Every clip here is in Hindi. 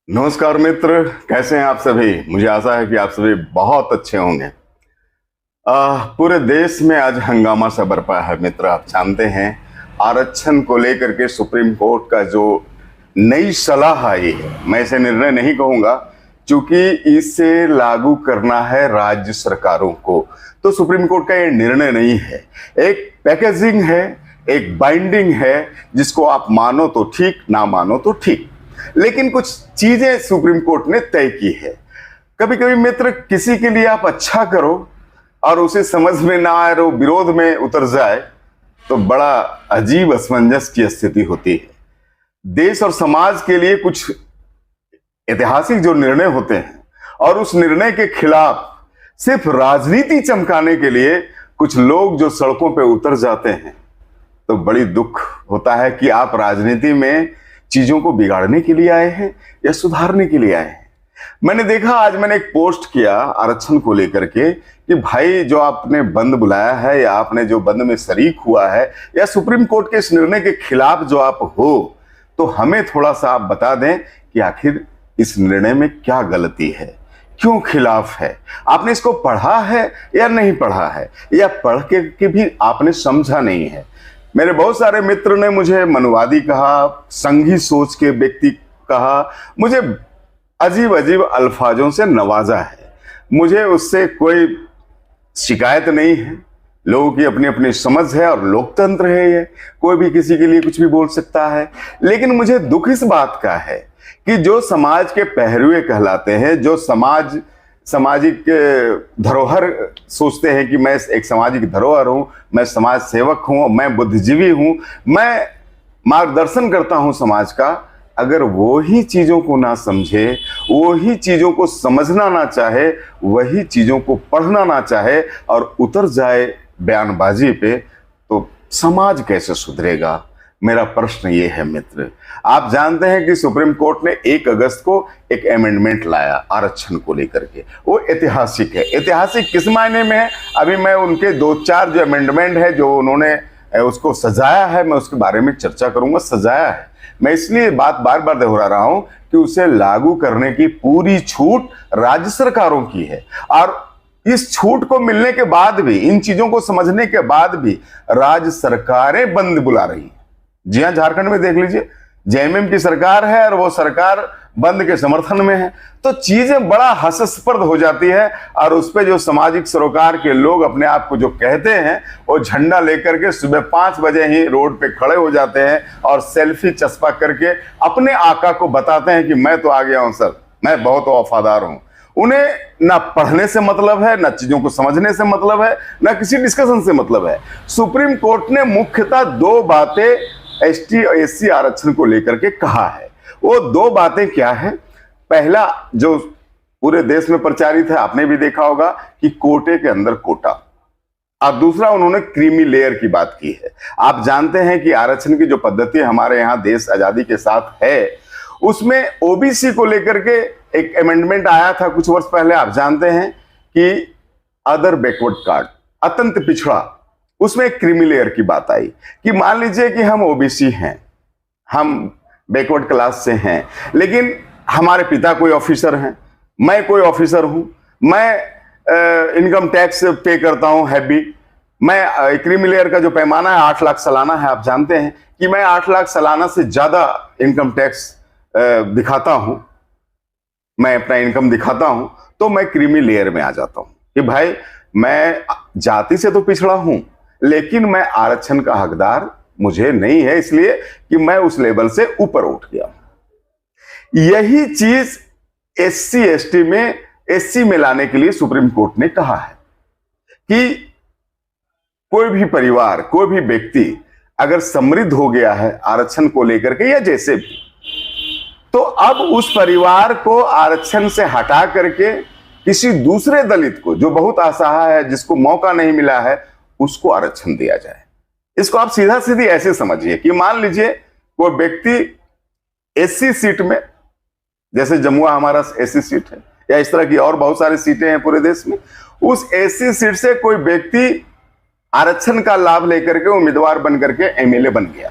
नमस्कार मित्र, कैसे हैं आप सभी। मुझे आशा है कि आप सभी बहुत अच्छे होंगे। पूरे देश में आज हंगामा सा बरपा है मित्र। आप जानते हैं आरक्षण को लेकर के सुप्रीम कोर्ट का जो नई सलाह आई है, मैं इसे निर्णय नहीं कहूंगा क्योंकि इसे लागू करना है राज्य सरकारों को। तो सुप्रीम कोर्ट का ये निर्णय नहीं है, एक पैकेजिंग है, एक बाइंडिंग है, जिसको आप मानो तो ठीक, ना मानो तो ठीक, लेकिन कुछ चीजें सुप्रीम कोर्ट ने तय की है। कभी कभी मित्र किसी के लिए आप अच्छा करो और उसे समझ में ना आए और वो विरोध में उतर जाए तो बड़ा अजीब असमंजस की स्थिति होती है। देश और समाज के लिए कुछ ऐतिहासिक जो निर्णय होते हैं और उस निर्णय के खिलाफ सिर्फ राजनीति चमकाने के लिए कुछ लोग जो सड़कों पे उतर जाते हैं, तो बड़ी दुख होता है कि आप राजनीति में चीजों को बिगाड़ने के लिए आए हैं या सुधारने के लिए आए हैं। मैंने देखा, आज मैंने एक पोस्ट किया आरक्षण को लेकर के कि भाई जो आपने बंद बुलाया है या आपने जो बंद में शरीक हुआ है या सुप्रीम कोर्ट के इस निर्णय के खिलाफ जो आप हो, तो हमें थोड़ा सा आप बता दें कि आखिर इस निर्णय में क्या गलती है, क्यों खिलाफ है, आपने इसको पढ़ा है या नहीं पढ़ा है, या पढ़ के भी आपने समझा नहीं है। मेरे बहुत सारे मित्र ने मुझे मनवादी कहा, संघी सोच के व्यक्ति कहा, मुझे अजीब अजीब अल्फाजों से नवाजा है। मुझे उससे कोई शिकायत नहीं है। लोगों की अपनी अपनी समझ है और लोकतंत्र है, ये कोई भी किसी के लिए कुछ भी बोल सकता है। लेकिन मुझे दुख इस बात का है कि जो समाज के पहरुए कहलाते हैं, जो सामाजिक धरोहर सोचते हैं कि मैं एक सामाजिक धरोहर हूं, मैं समाज सेवक हूं, मैं बुद्धिजीवी हूं, मैं मार्गदर्शन करता हूं समाज का, अगर वो ही चीजों को ना समझे, वो ही चीजों को समझना ना चाहे, वही चीजों को पढ़ना ना चाहे और उतर जाए बयानबाजी पे, तो समाज कैसे सुधरेगा। मेरा प्रश्न ये है मित्र। आप जानते हैं कि सुप्रीम कोर्ट ने 1 अगस्त को एक अमेंडमेंट लाया आरक्षण को लेकर के। वो ऐतिहासिक है। ऐतिहासिक किस मायने में है, अभी मैं उनके 2-4 जो अमेंडमेंट है जो उन्होंने उसको सजाया है, मैं उसके बारे में चर्चा करूंगा। सजाया है, मैं इसलिए बात बार बार दोहरा रहा हूं कि उसे लागू करने की पूरी छूट राज्य सरकारों की है। और इस छूट को मिलने के बाद भी, इन चीजों को समझने के बाद भी राज्य सरकारें बंद बुला रही हैं। जी हां, झारखंड में देख लीजिए, जेएमएम की सरकार है और वो सरकार बंद के समर्थन में है। तो चीजें बड़ा हास्यास्पद हो जाती है और उस पे जो सामाजिक सरोकार के लोग अपने आप को जो कहते हैं, वो झंडा लेकर के सुबह 5 बजे ही रोड पे खड़े हो जाते हैं और सेल्फी चस्पा करके अपने आका को बताते हैं कि मैं तो आ गया हूं सर, मैं बहुत वफादार हूं। उन्हें ना पढ़ने से मतलब है, ना चीजों को समझने से मतलब है, ना किसी डिस्कशन से मतलब है। सुप्रीम कोर्ट ने मुख्यतः 2 बातें एसटी और एससी आरक्षण को लेकर के कहा है। वो 2 बातें क्या है? पहला, जो पूरे देश में प्रचारित है, आपने भी देखा होगा कि कोटे के अंदर कोटा, और दूसरा उन्होंने क्रीमी लेयर की बात की है। आप जानते हैं कि आरक्षण की जो पद्धति हमारे यहाँ देश आजादी के साथ है, उसमें ओबीसी को लेकर के एक अमेंडमेंट आया था कुछ वर्ष पहले। आप जानते हैं कि अदर बैकवर्ड कार्ड, अत्यंत पिछड़ा, उसमें एक क्रीमी लेयर की बात आई कि मान लीजिए कि हम ओबीसी हैं, हम बैकवर्ड क्लास से हैं, लेकिन हमारे पिता कोई ऑफिसर हैं, मैं कोई ऑफिसर हूं, मैं इनकम टैक्स पे करता हूं हैवी, मैं क्रीमी लेयर का जो पैमाना है 8 लाख सालाना है। आप जानते हैं कि मैं 8 लाख सालाना से ज्यादा इनकम टैक्स दिखाता हूं, मैं अपना इनकम दिखाता हूं, तो मैं क्रीमी लेयर में आ जाता हूं कि भाई मैं जाति से तो पिछड़ा हूं, लेकिन मैं आरक्षण का हकदार मुझे नहीं है, इसलिए कि मैं उस लेवल से ऊपर उठ गया। यही चीज एससी एसटी में, एससी में लाने के लिए सुप्रीम कोर्ट ने कहा है कि कोई भी परिवार, कोई भी व्यक्ति अगर समृद्ध हो गया है आरक्षण को लेकर के या जैसे भी, तो अब उस परिवार को आरक्षण से हटा करके किसी दूसरे दलित को, जो बहुत असहाय है, जिसको मौका नहीं मिला है, उसको आरक्षण दिया जाए। इसको आप सीधा सीधी ऐसे समझिए कि मान लीजिए कोई व्यक्ति एससी सीट में, जैसे जमुआ हमारा एससी सीट है, या इस तरह की और बहुत सारी सीटें हैं पूरे देश में, उस एससी सीट से कोई व्यक्ति आरक्षण का लाभ लेकर के उम्मीदवार बन करके एमएलए बन गया,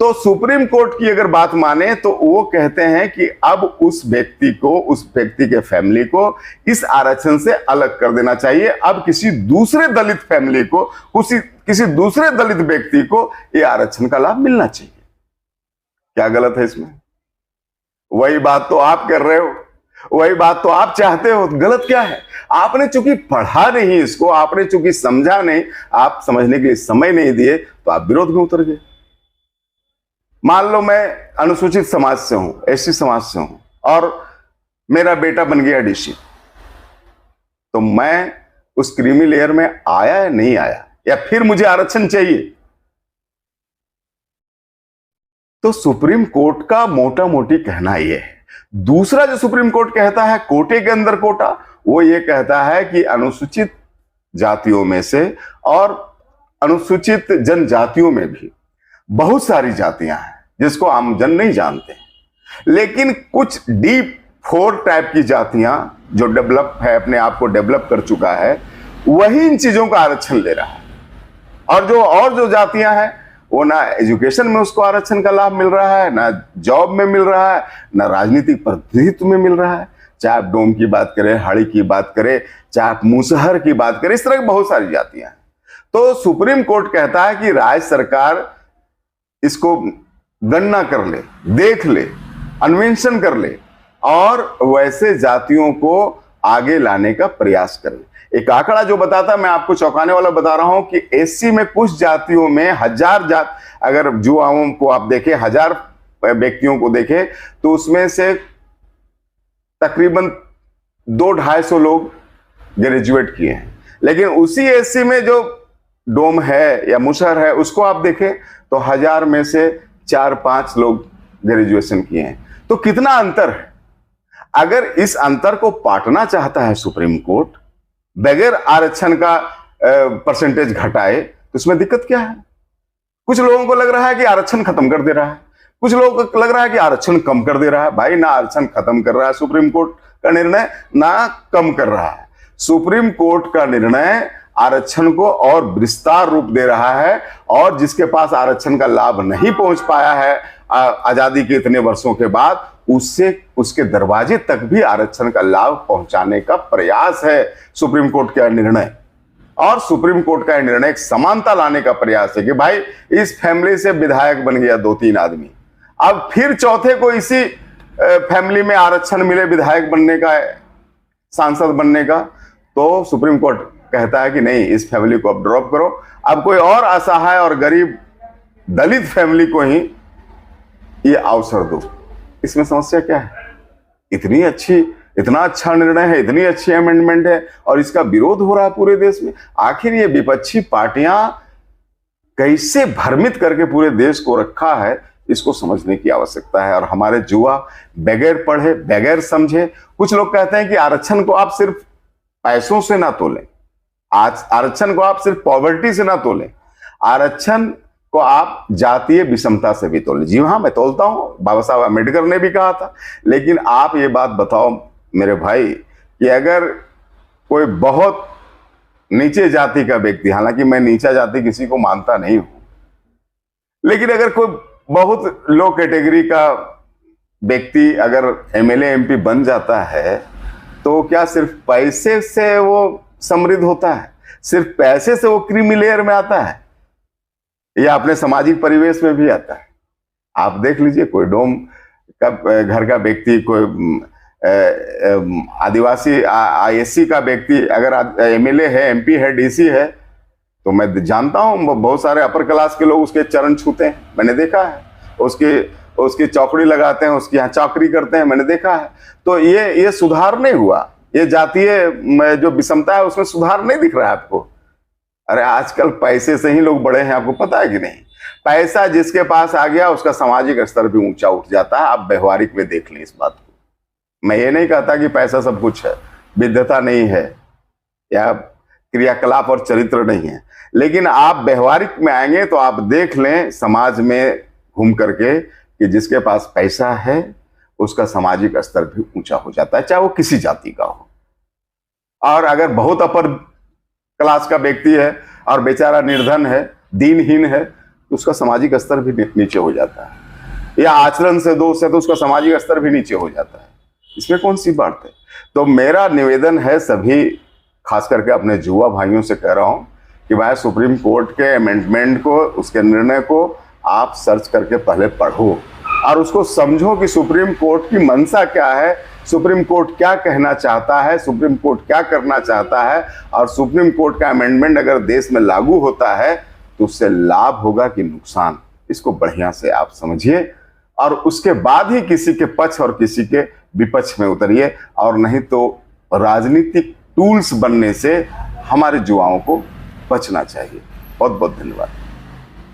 तो तो सुप्रीम कोर्ट की अगर बात माने तो वो कहते हैं कि अब उस व्यक्ति के फैमिली को इस आरक्षण से अलग कर देना चाहिए। अब किसी दूसरे दलित फैमिली को, किसी दूसरे दलित व्यक्ति को यह आरक्षण का लाभ मिलना चाहिए। क्या गलत है इसमें? वही बात तो आप कर रहे हो, वही बात तो आप चाहते हो। गलत क्या है? आपने चूंकि पढ़ा नहीं इसको, आपने चूंकि समझा नहीं, आप समझने के लिए समय नहीं दिए, तो आप विरोध में उतर गए। मान लो मैं अनुसूचित समाज से हूं, एससी समाज से हूं, और मेरा बेटा बन गया डीसी, तो मैं उस क्रीमी लेयर में आया या नहीं आया, या फिर मुझे आरक्षण चाहिए? तो सुप्रीम कोर्ट का मोटा मोटी कहना यह है। दूसरा जो सुप्रीम कोर्ट कहता है कोटे के अंदर कोटा, वो ये कहता है कि अनुसूचित जातियों में से और अनुसूचित जनजातियों में भी बहुत सारी जातियां हैं जिसको आमजन नहीं जानते, लेकिन कुछ डीप 4 टाइप की जातियां जो डेवलप है, अपने आप को डेवलप कर चुका है, वही इन चीजों का आरक्षण ले रहा है। और जो जातियां हैं वो ना एजुकेशन में उसको आरक्षण का लाभ मिल रहा है, ना जॉब में मिल रहा है, ना राजनीतिक प्रतिनिधित्व में मिल रहा है। चाहे आप डोम की बात करें, हाड़ी की बात करें, चाहे आप मुसहर की बात करें, इस तरह की बहुत सारी जातियां हैं। तो सुप्रीम कोर्ट कहता है कि राज्य सरकार इसको गणना कर ले, देख ले, अन्वेषण कर ले और वैसे जातियों को आगे लाने का प्रयास करे। एक आंकड़ा जो बताता, मैं आपको चौंकाने वाला बता रहा हूं कि एससी में कुछ जातियों में 1000 जात, अगर युवाओं को आप देखें, 1000 व्यक्तियों को देखें, तो उसमें से तकरीबन 200-250 लोग ग्रेजुएट किए हैं। लेकिन उसी एससी में जो डोम है या मुसहर है, उसको आप देखें तो 1000 में से 4-5 लोग ग्रेजुएशन किए हैं। तो कितना अंतर है? अगर इस अंतर को पाटना चाहता है सुप्रीम कोर्ट, बगैर आरक्षण का परसेंटेज घटाए, तो उसमें दिक्कत क्या है? कुछ लोगों को लग रहा है कि आरक्षण खत्म कर दे रहा है, कुछ लोगों को लग रहा है कि आरक्षण कम कर दे रहा है। भाई, ना आरक्षण खत्म कर रहा है सुप्रीम कोर्ट का निर्णय, ना कम कर रहा है। सुप्रीम कोर्ट का निर्णय आरक्षण को और विस्तार रूप दे रहा है, और जिसके पास आरक्षण का लाभ नहीं पहुंच पाया है आजादी के इतने वर्षों के बाद, उसके दरवाजे तक भी आरक्षण का लाभ पहुंचाने का प्रयास है सुप्रीम कोर्ट का निर्णय। और सुप्रीम कोर्ट का निर्णय एक समानता लाने का प्रयास है कि भाई, इस फैमिली से विधायक बन गया 2-3 आदमी, अब फिर चौथे को इसी फैमिली में आरक्षण मिले विधायक बनने का, सांसद बनने का, तो सुप्रीम कोर्ट कहता है कि नहीं, इस फैमिली को अब ड्रॉप करो, अब कोई और असहाय और गरीब दलित फैमिली को ही ये अवसर दो। इसमें समस्या क्या है? इतना अच्छा निर्णय है, इतनी अच्छी अमेंडमेंट है, और इसका विरोध हो रहा है पूरे देश में। आखिर ये विपक्षी पार्टियां कैसे भ्रमित करके पूरे देश को रखा है, इसको समझने की आवश्यकता है। और हमारे युवा बगैर पढ़े, बगैर समझे, कुछ लोग कहते हैं कि आरक्षण को आप सिर्फ पैसों से ना तोलें, आरक्षण को आप सिर्फ पॉवर्टी से ना तोलें, आरक्षण को आप जातीय विषमता से भी तोलें। जी हाँ, मैं तोलता हूं, बाबा साहब अम्बेडकर ने भी कहा था। लेकिन आप ये बात बताओ मेरे भाई कि अगर कोई बहुत नीचे जाति का व्यक्ति, हालांकि मैं नीचा जाति किसी को मानता नहीं हूं, लेकिन अगर कोई बहुत लो कैटेगरी का व्यक्ति अगर एमएलए एमपी बन जाता है, तो क्या सिर्फ पैसे से वो समृद्ध होता है? सिर्फ पैसे से वो क्रीमी लेयर में आता है, या अपने सामाजिक परिवेश में भी आता है? आप देख लीजिए, कोई डोम का घर का व्यक्ति, कोई आदिवासी एससी का व्यक्ति अगर एमएलए है, एमपी है, डीसी है, तो मैं जानता हूं बहुत सारे अपर क्लास के लोग उसके चरण छूते हैं, मैंने देखा है। उसकी चौकड़ी लगाते हैं, उसकी यहाँ चौकरी करते हैं, मैंने देखा है। तो ये सुधार नहीं हुआ, ये जातीय जो विषमता है उसमें सुधार नहीं दिख रहा है आपको। अरे आजकल पैसे से ही लोग बड़े हैं, आपको पता है कि नहीं? पैसा जिसके पास आ गया उसका सामाजिक स्तर भी ऊंचा उठ जाता है। आप व्यवहारिक में देख लें इस बात को। मैं ये नहीं कहता कि पैसा सब कुछ है, विद्वता नहीं है, या क्रियाकलाप और चरित्र नहीं है, लेकिन आप व्यवहारिक में आएंगे तो आप देख लें समाज में घूम करके कि जिसके पास पैसा है उसका सामाजिक स्तर भी ऊंचा हो जाता है, चाहे वो किसी जाति का हो। और अगर बहुत अपर क्लास का व्यक्ति है और बेचारा निर्धन है, दीनहीन है, तो उसका सामाजिक स्तर भी नीचे हो जाता है, या आचरण से दोष है तो उसका सामाजिक स्तर भी नीचे हो जाता है। इसमें कौन सी बात है? तो मेरा निवेदन है सभी, खास करके अपने युवा भाइयों से कह रहा हूं कि भाई सुप्रीम कोर्ट के अमेंडमेंट को, उसके निर्णय को आप सर्च करके पहले पढ़ो और उसको समझो कि सुप्रीम कोर्ट की मंशा क्या है, सुप्रीम कोर्ट क्या कहना चाहता है, सुप्रीम कोर्ट क्या करना चाहता है, और सुप्रीम कोर्ट का अमेंडमेंट अगर देश में लागू होता है तो उससे लाभ होगा कि नुकसान, इसको बढ़िया से आप समझिए और उसके बाद ही किसी के पक्ष और किसी के विपक्ष में उतरिए, और नहीं तो राजनीतिक टूल्स बनने से हमारे युवाओं को बचना चाहिए। बहुत बहुत धन्यवाद।